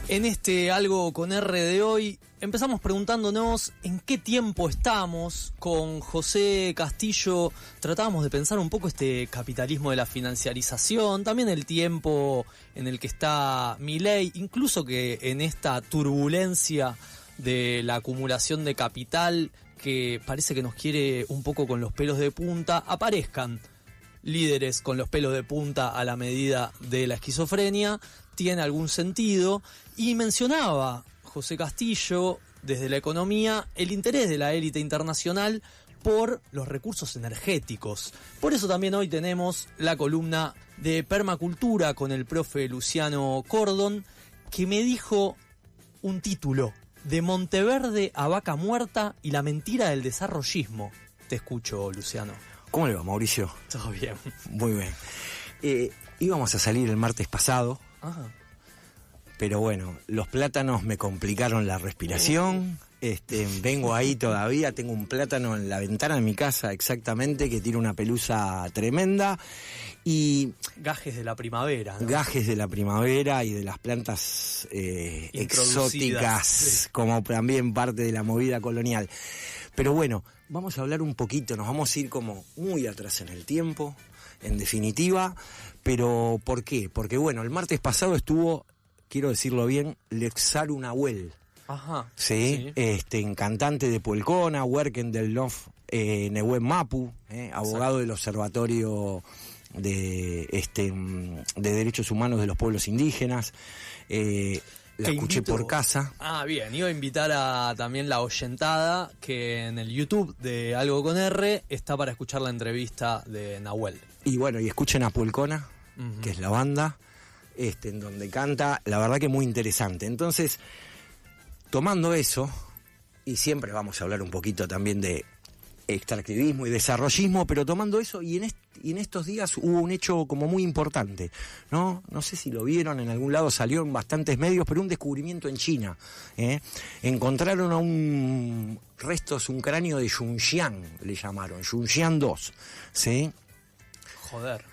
En este Algo con R de hoy empezamos preguntándonos en qué tiempo estamos. Con José Castillo tratábamos de pensar un poco este capitalismo de la financiarización, también el tiempo en el que está Milei, incluso que en esta turbulencia de la acumulación de capital que parece que nos quiere un poco con los pelos de punta, aparezcan líderes con los pelos de punta a la medida de la esquizofrenia. Tiene algún sentido. Y mencionaba José Castillo, desde la economía, el interés de la élite internacional por los recursos energéticos. Por eso también hoy tenemos la columna de permacultura con el profe Luciano Cordon, que me dijo un título: de Monteverde a Vaca Muerta y la mentira del desarrollismo. Te escucho, Luciano. ¿Cómo le va, Mauricio? Todo bien. Muy bien. Íbamos a salir el martes pasado. Ajá. Pero bueno, los plátanos me complicaron la respiración. Vengo ahí todavía, tengo un plátano en la ventana de mi casa exactamente que tiene una pelusa tremenda. Y gajes de la primavera, ¿no? Gajes de la primavera y de las plantas exóticas, sí, como también parte de la movida colonial. Pero bueno, vamos a hablar un poquito, nos vamos a ir como muy atrás en el tiempo, en definitiva. Pero ¿por qué? Porque bueno, el martes pasado estuvo, quiero decirlo bien, Lexaru Nahuel. Ajá. Sí. Cantante de Puelcona, Huerquen del Nof, Nehuen Mapu, abogado del Observatorio de Derechos Humanos de los Pueblos Indígenas. La escuché por casa. Ah, bien, iba a invitar a también la oyentada que en el YouTube de Algo con R está para escuchar la entrevista de Nahuel. Y bueno, y escuchen a Puelcona, que es la banda, en donde canta, la verdad que muy interesante. Entonces, tomando eso, y siempre vamos a hablar un poquito también de extractivismo y desarrollismo, pero tomando eso, y en estos días hubo un hecho como muy importante, ¿no? No sé si lo vieron, en algún lado salió en bastantes medios, pero un descubrimiento en China. Encontraron un cráneo de Yunxian, le llamaron, Yunxian 2, ¿sí? Joder.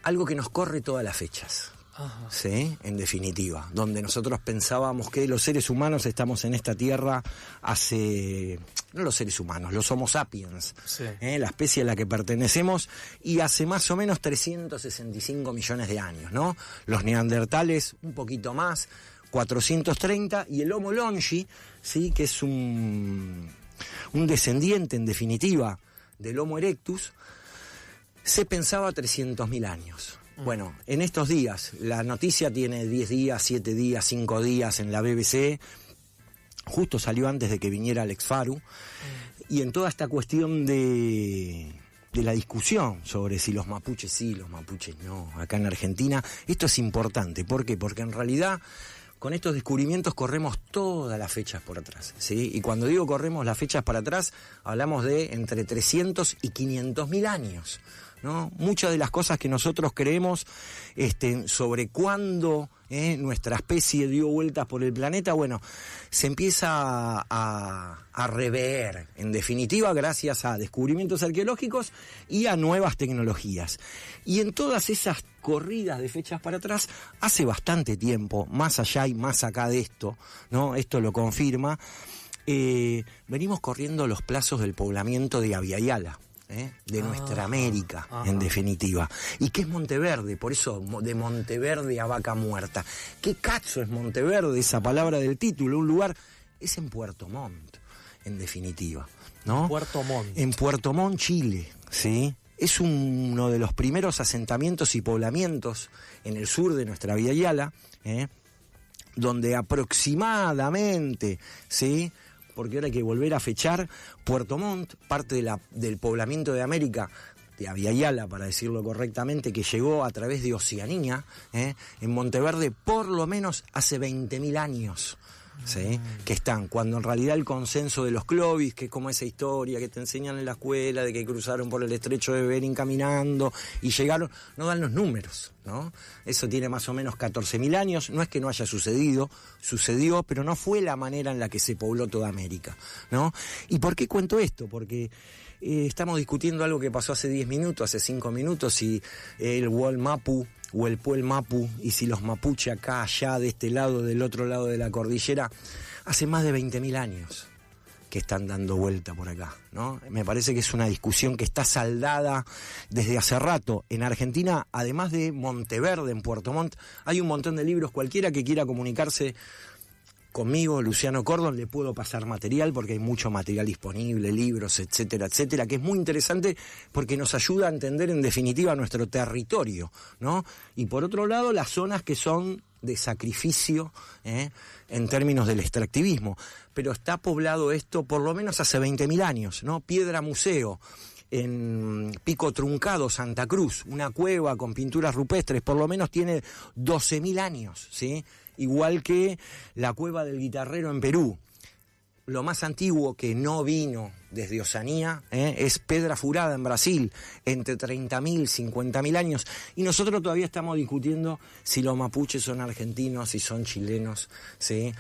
Algo que nos corre todas las fechas. Ajá. Sí, en definitiva, donde nosotros pensábamos que los seres humanos estamos en esta tierra hace, no los seres humanos, los Homo sapiens, sí, la especie a la que pertenecemos, y hace más o menos 365 millones de años, ¿no? Los neandertales un poquito más, 430, y el Homo longi, sí, que es un descendiente en definitiva del Homo erectus, se pensaba 300.000 años. Bueno, en estos días, la noticia tiene 10 días, 7 días, 5 días en la BBC, justo salió antes de que viniera Alex Faru, y en toda esta cuestión de la discusión sobre si los mapuches sí, los mapuches no, acá en Argentina, esto es importante. ¿Por qué? Porque en realidad con estos descubrimientos corremos todas las fechas por atrás, ¿sí? Y cuando digo corremos las fechas para atrás, hablamos de entre 300 y 500.000 años, ¿no? Muchas de las cosas que nosotros creemos sobre cuándo nuestra especie dio vueltas por el planeta, bueno, se empieza a rever, en definitiva, gracias a descubrimientos arqueológicos y a nuevas tecnologías. Y en todas esas corridas de fechas para atrás, hace bastante tiempo, más allá y más acá de esto, ¿no? Esto lo confirma, venimos corriendo los plazos del poblamiento de Abya Yala. De nuestra América, en definitiva. ¿Y qué es Monteverde? Por eso, de Monteverde a Vaca Muerta. ¿Qué cacho es Monteverde? Esa palabra del título, un lugar, es en Puerto Montt, en definitiva, ¿no? Puerto Montt. En Puerto Montt, Chile, ¿sí? Es uno de los primeros asentamientos y poblamientos en el sur de nuestra Abya Yala, donde aproximadamente, ¿sí?, porque ahora hay que volver a fechar, Puerto Montt, parte del poblamiento de América, de Abya Yala, para decirlo correctamente, que llegó a través de Oceanía, en Monteverde, por lo menos hace 20.000 años. ¿Sí? Que están, cuando en realidad el consenso de los Clovis, que es como esa historia que te enseñan en la escuela de que cruzaron por el estrecho de Bering caminando y llegaron, no dan los números, ¿no? Eso tiene más o menos 14.000 años, no es que no haya sucedido, sucedió, pero no fue la manera en la que se pobló toda América, ¿no? ¿Y por qué cuento esto? Porque estamos discutiendo algo que pasó hace 10 minutos, hace 5 minutos, si el Wol Mapu o el Puel Mapu, y si los mapuche acá, allá, de este lado, del otro lado de la cordillera, hace más de 20.000 años que están dando vuelta por acá, ¿no? Me parece que es una discusión que está saldada desde hace rato. En Argentina, además de Monteverde, en Puerto Montt, hay un montón de libros. Cualquiera que quiera comunicarse conmigo, Luciano Cordon, le puedo pasar material, porque hay mucho material disponible, libros, etcétera, etcétera, que es muy interesante porque nos ayuda a entender en definitiva nuestro territorio, ¿no? Y por otro lado, las zonas que son de sacrificio, en términos del extractivismo. Pero está poblado esto por lo menos hace 20.000 años, ¿no? Piedra Museo, en Pico Truncado, Santa Cruz, una cueva con pinturas rupestres, por lo menos tiene 12.000 años, ¿sí? Igual que la cueva del Guitarrero en Perú. Lo más antiguo que no vino desde Oceanía es Pedra Furada en Brasil, entre 30.000 y 50.000 años. Y nosotros todavía estamos discutiendo si los mapuches son argentinos, si son chilenos, ¿sí?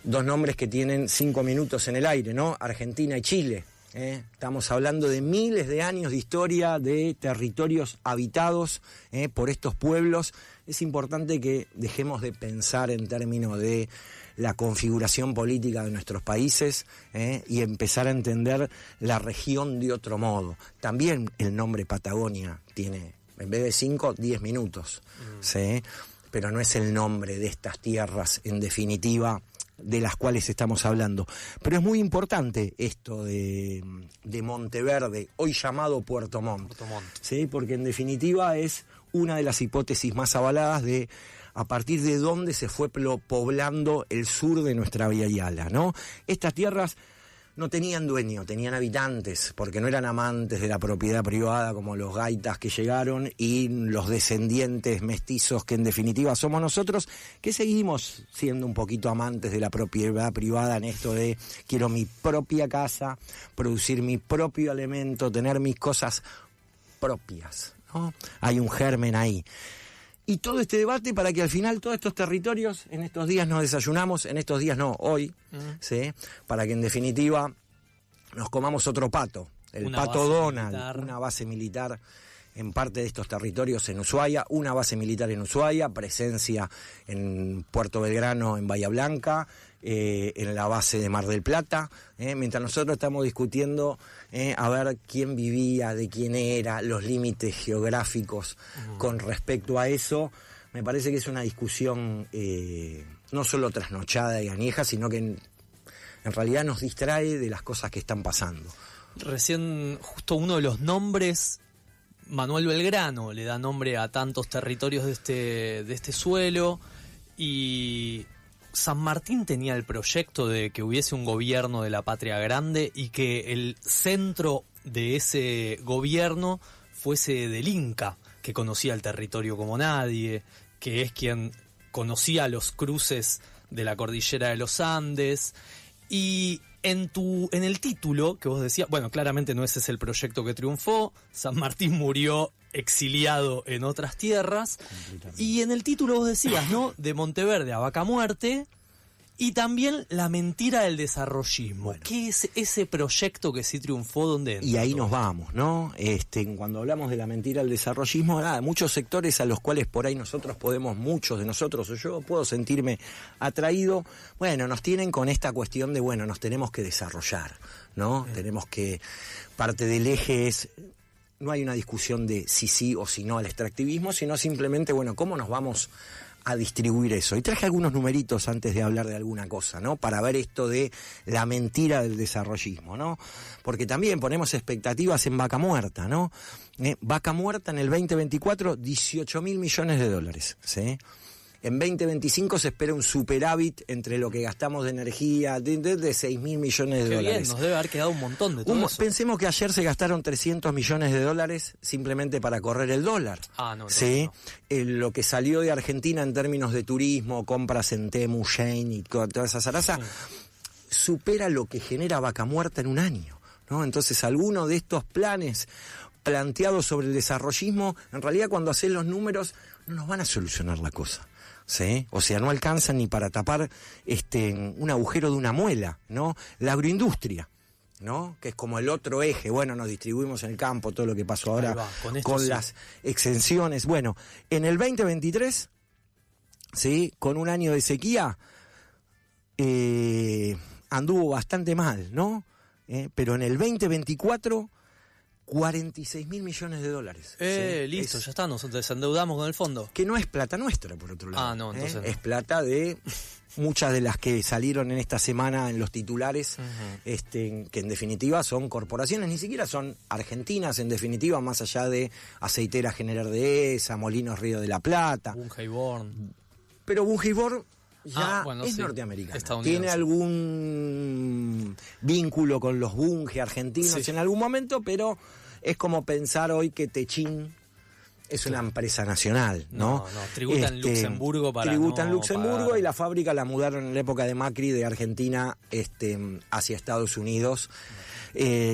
Dos nombres que tienen 5 minutos en el aire, ¿no? Argentina y Chile. Estamos hablando de miles de años de historia, de territorios habitados por estos pueblos. Es importante que dejemos de pensar en términos de la configuración política de nuestros países y empezar a entender la región de otro modo. También el nombre Patagonia tiene, en vez de 5, 10 minutos, ¿sí? Pero no es el nombre de estas tierras, en definitiva, de las cuales estamos hablando. Pero es muy importante esto de Monteverde, hoy llamado Puerto Montt, ¿sí? Porque en definitiva es una de las hipótesis más avaladas de a partir de dónde se fue poblando el sur de nuestra Via Yala, ¿no? Estas tierras no tenían dueño, tenían habitantes, porque no eran amantes de la propiedad privada como los gaitas que llegaron y los descendientes mestizos que en definitiva somos nosotros, que seguimos siendo un poquito amantes de la propiedad privada en esto de quiero mi propia casa, producir mi propio alimento, tener mis cosas propias, ¿no? Hay un germen ahí. Y todo este debate para que al final todos estos territorios, en estos días nos desayunamos, en estos días no, hoy, ¿sí? Para que en definitiva nos comamos otro pato, el pato Donald, una base militar en parte de estos territorios en Ushuaia, una base militar en Ushuaia, presencia en Puerto Belgrano, en Bahía Blanca, en la base de Mar del Plata, mientras nosotros estamos discutiendo a ver quién vivía, de quién era, los límites geográficos con respecto a eso. Me parece que es una discusión no solo trasnochada y añeja, sino que en realidad nos distrae de las cosas que están pasando. Recién justo uno de los nombres, Manuel Belgrano, le da nombre a tantos territorios de este suelo, y San Martín tenía el proyecto de que hubiese un gobierno de la patria grande y que el centro de ese gobierno fuese del Inca, que conocía el territorio como nadie, que es quien conocía los cruces de la cordillera de los Andes. Y en el título que vos decías, bueno, claramente no ese es el proyecto que triunfó, San Martín murió exiliado en otras tierras, y en el título vos decías, ¿no?, de Monteverde a Vaca Muerta, y también la mentira del desarrollismo. Bueno, ¿qué es ese proyecto que sí triunfó? ¿Dónde entra? Y ahí nos vamos, ¿no? Cuando hablamos de la mentira del desarrollismo, muchos sectores a los cuales por ahí muchos de nosotros, o yo puedo sentirme atraído, bueno, nos tienen con esta cuestión de, bueno, nos tenemos que desarrollar, ¿no? Tenemos que, parte del eje es, no hay una discusión de si sí o si no al extractivismo, sino simplemente, bueno, ¿cómo nos vamos a distribuir eso? Y traje algunos numeritos antes de hablar de alguna cosa, ¿no? Para ver esto de la mentira del desarrollismo, ¿no? Porque también ponemos expectativas en Vaca Muerta, ¿no? Vaca Muerta en el 2024, 18.000 millones de dólares, ¿sí? En 2025 se espera un superávit entre lo que gastamos de energía de 6.000 millones de dólares. Bien, nos debe haber quedado un montón de todo eso. Pensemos que ayer se gastaron 300 millones de dólares simplemente para correr el dólar. ¿Sí? No. Lo que salió de Argentina en términos de turismo, compras en Temu, Shein y toda esa zaraza, supera lo que genera Vaca Muerta en un año, ¿no? Entonces, alguno de estos planes planteados sobre el desarrollismo, en realidad cuando haces los números, no nos van a solucionar la cosa. ¿Sí? O sea, no alcanzan ni para tapar un agujero de una muela, ¿no? La agroindustria, ¿no? Que es como el otro eje. Bueno, nos distribuimos en el campo, todo lo que pasó ahora con las exenciones. Bueno, en el 2023, ¿sí? Con un año de sequía, anduvo bastante mal, ¿no? Pero en el 2024... 46.000 millones de dólares. ¿Sí? Listo, ya está, nos desendeudamos con el fondo. Que no es plata nuestra, por otro lado. No, entonces no. Es plata de muchas de las que salieron en esta semana en los titulares, que en definitiva son corporaciones, ni siquiera son argentinas, en definitiva, más allá de Aceitera General Dehesa, Molinos Río de la Plata. Bunge y Born. Pero Bunge y Born ya es norteamericana. Tiene algún vínculo con los Bunge argentinos en algún momento, pero es como pensar hoy que Techín es una empresa nacional, ¿no? Tributa en Luxemburgo en Luxemburgo y la fábrica la mudaron en la época de Macri de Argentina hacia Estados Unidos,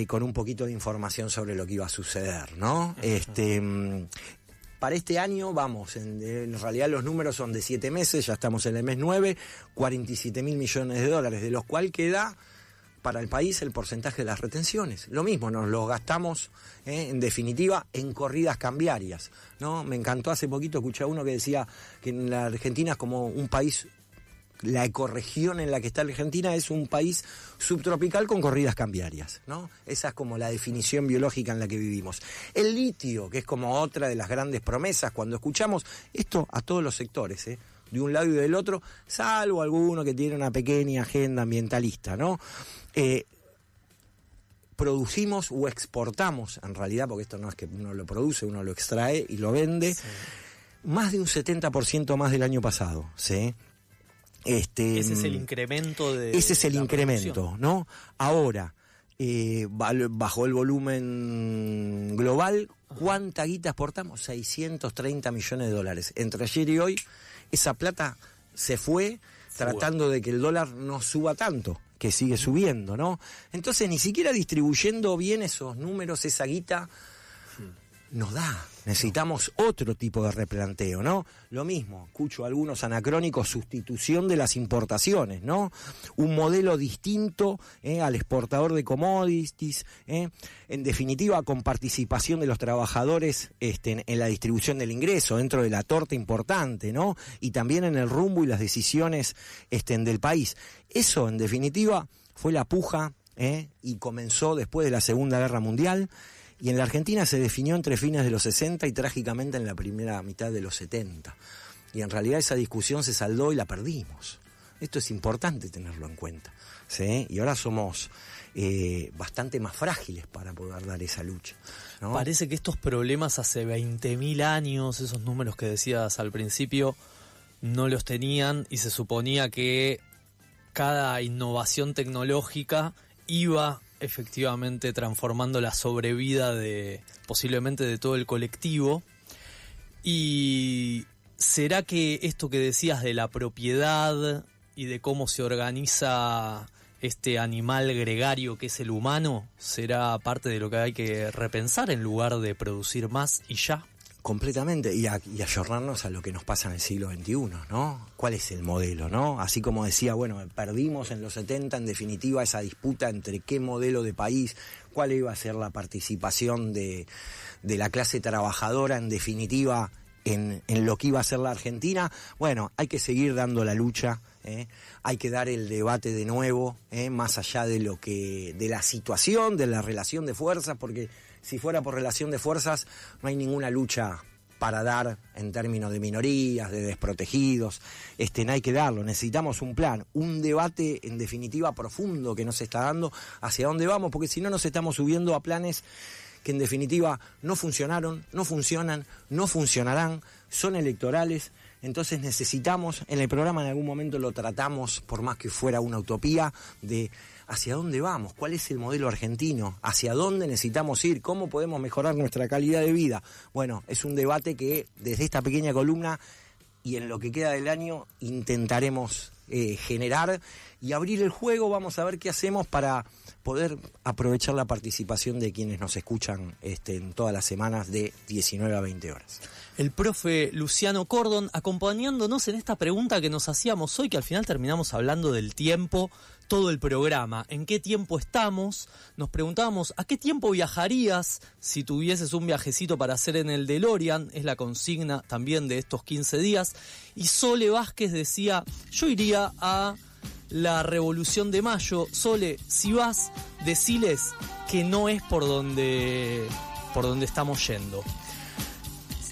con un poquito de información sobre lo que iba a suceder, ¿no? Para este año, vamos, en realidad los números son de 7 meses, ya estamos en el mes 9, 47.000 millones de dólares, de los cuales queda para el país el porcentaje de las retenciones. Lo mismo, nos lo gastamos, en definitiva, en corridas cambiarias, ¿no? Me encantó hace poquito, escuché a uno que decía que en la Argentina es como un país... La ecorregión en la que está la Argentina es un país subtropical con corridas cambiarias, ¿no? Esa es como la definición biológica en la que vivimos. El litio, que es como otra de las grandes promesas, cuando escuchamos esto a todos los sectores, de un lado y del otro, salvo alguno que tiene una pequeña agenda ambientalista, ¿no? Producimos o exportamos, en realidad, porque esto no es que uno lo produce, uno lo extrae y lo vende, más de un 70% más del año pasado, ¿sí? Ese es el incremento de... Ese es el incremento, ¿no? Ahora, bajo el volumen global, ¿cuánta guita exportamos? 630 millones de dólares. Entre ayer y hoy, esa plata se fue tratando de que el dólar no suba tanto, que sigue subiendo, ¿no? Entonces, ni siquiera distribuyendo bien esos números, esa guita, nos da. Necesitamos otro tipo de replanteo, ¿no? Lo mismo, escucho algunos anacrónicos, sustitución de las importaciones, ¿no? Un modelo distinto al exportador de commodities, en definitiva, con participación de los trabajadores en la distribución del ingreso, dentro de la torta importante, ¿no? Y también en el rumbo y las decisiones del país. Eso, en definitiva, fue la puja, y comenzó después de la Segunda Guerra Mundial. Y en la Argentina se definió entre fines de los 60 y trágicamente en la primera mitad de los 70. Y en realidad esa discusión se saldó y la perdimos. Esto es importante tenerlo en cuenta, ¿sí? Y ahora somos bastante más frágiles para poder dar esa lucha, ¿no? Parece que estos problemas hace 20.000 años, esos números que decías al principio, no los tenían y se suponía que cada innovación tecnológica iba efectivamente transformando la sobrevida posiblemente de todo el colectivo. Y ¿será que esto que decías de la propiedad y de cómo se organiza este animal gregario que es el humano será parte de lo que hay que repensar en lugar de producir más y ya? Completamente, y ayornarnos a lo que nos pasa en el siglo XXI, ¿no? ¿Cuál es el modelo, no? Así como decía, bueno, perdimos en los 70, en definitiva, esa disputa entre qué modelo de país, cuál iba a ser la participación de la clase trabajadora, en definitiva, en lo que iba a ser la Argentina. Bueno, hay que seguir dando la lucha, hay que dar el debate de nuevo, más allá de la situación, de la relación de fuerzas, porque si fuera por relación de fuerzas, no hay ninguna lucha para dar en términos de minorías, de desprotegidos. No hay que darlo, necesitamos un plan, un debate en definitiva profundo que nos está dando hacia dónde vamos, porque si no nos estamos subiendo a planes que en definitiva no funcionaron, no funcionan, no funcionarán, son electorales. Entonces necesitamos, en el programa en algún momento lo tratamos, por más que fuera una utopía, de hacia dónde vamos, cuál es el modelo argentino, hacia dónde necesitamos ir, cómo podemos mejorar nuestra calidad de vida. Bueno, es un debate que desde esta pequeña columna y en lo que queda del año intentaremos generar y abrir el juego. Vamos a ver qué hacemos para poder aprovechar la participación de quienes nos escuchan en todas las semanas de 19 a 20 horas. el profe Luciano Cordon, acompañándonos en esta pregunta que nos hacíamos hoy, que al final terminamos hablando del tiempo, todo el programa. ¿En qué tiempo estamos? Nos preguntábamos, ¿a qué tiempo viajarías si tuvieses un viajecito para hacer en el DeLorean? Es la consigna también de estos 15 días. Y Sole Vázquez decía, yo iría a la Revolución de Mayo. Sole, si vas, deciles que no es por donde estamos yendo.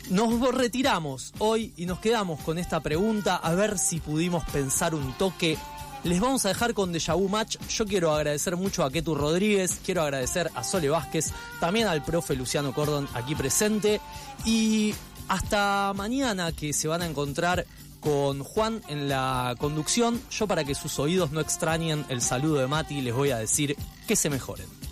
Nos retiramos hoy y nos quedamos con esta pregunta, a ver si pudimos pensar un toque. Les vamos a dejar con Deja Vu Match. Yo quiero agradecer mucho a Ketu Rodríguez, quiero agradecer a Sole Vázquez, también al profe Luciano Cordon aquí presente. Y hasta mañana, que se van a encontrar con Juan en la conducción. Yo, para que sus oídos no extrañen el saludo de Mati, les voy a decir que se mejoren.